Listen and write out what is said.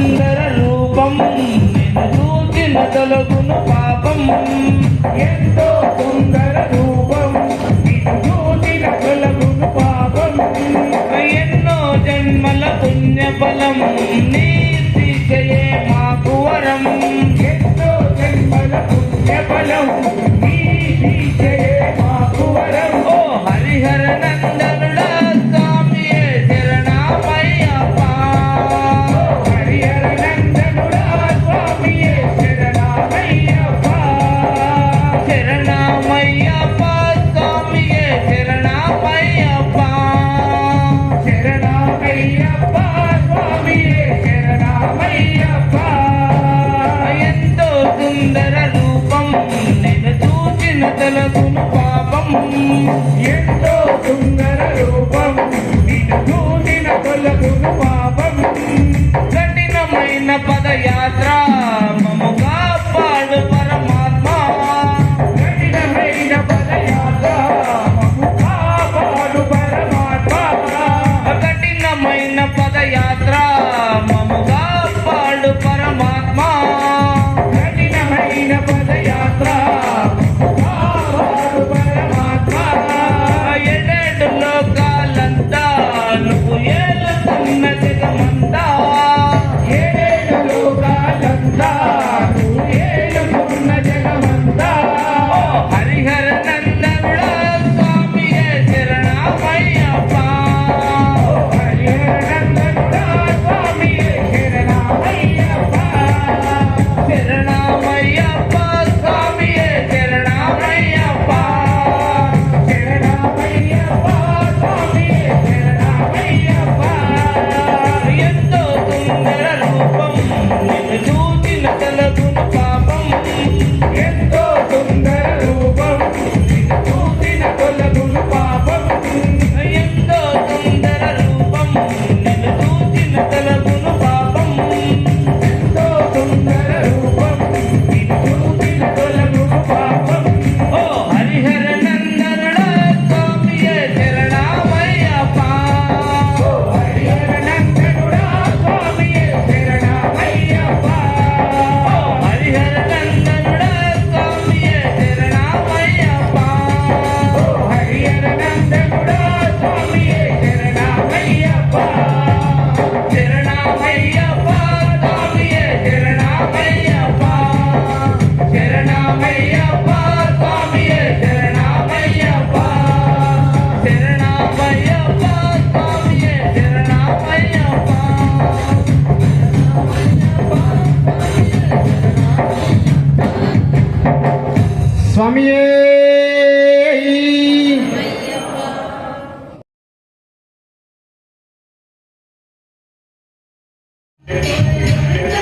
సుందర రూపం నిన్ను చూసిన తొలగును పాపం ఎంతో సుందర రూపం నిన్ను చూసిన తొలగును పాపం ఎన్నో జన్మల పుణ్యఫలం నీ దీక్షయే మాకు వరం ఎంతో జన్మల పుణ్యఫలం నీ దీక్షయే మాకు వరం ఓ హరిహర నందనుడా స్వామియే శరణమయ్యప్ప హరిహర నందనుడా స్వామియే శరణమయ్యప్ప శరణమయ్యప్ప స్వామియే శరణమయ్యప్ప శరణమయ్యప్ప స్వామియే శరణమయ్యప్ప ఎంతో సుందర రూపం నిన్ను చూచిన తొలగును పాపం ఎంతో సుందర రూపం నిన్ను చూసిన తొలగును పాపం కఠినమైన పదయాత్ర మము కాపాడు పరమాత్మ కఠినమైన పదయాత్ర మము కాపాడు పరమాత్మ కఠినమైన పదయాత్ర మము కాపాడు పరమాత్మ కఠినమైన పదయాత్ర కాపాడు పరమాత్మ ఎన్నెడు లోకాలంతా నువ్వు ఏలుతున్న జగమంతా ఏడు లోకాలంతా నువ్వు ఏలుతున్న జగమంతా ఓ హరిహర నందనుడా స్వామియే శరణమయ్యప్ప హరిహర నందనుడా స్వామియే శరణమయ్యప్ప శరణమయ్యప్ప స్వామియే శరణమయ్యప్ప శరణమయ్యప్ప స్వామియే శరణమయ్యప్ప ఎంతో సుందర రూపం నిన్ను చూచిన తొలగును పాపం ఎంతో సుందర రూపం నిన్ను చూసిన తొలగును పాపం ఎంతో సుందర రూపం నిన్ను చూచిన తొలగును పాపం ఎంతో సుందర రూపం నిన్ను చూసిన తొలగును పాపం ఓ హరిహర నందనుడా స్వామియే శరణమయ్యప్ప ఓ హరిహర నందనుడా స్వామియే శరణమయ్యప్ప ఓ హరిహర నందనుడా స్వామియే శరణమయ్యప్ప ఓ హరిహర నందనుడా స్వామియే శరణమయ్యప్ప శరణమయ్యప్ప స్వామియే శరణమయ్యప్ప శరణమయ్యప్ప స్వామియే శరణమయ్యప్ప శరణమయ్యప్ప స్వామియే శరణమయ్యప్ప స్వామియే Thank you.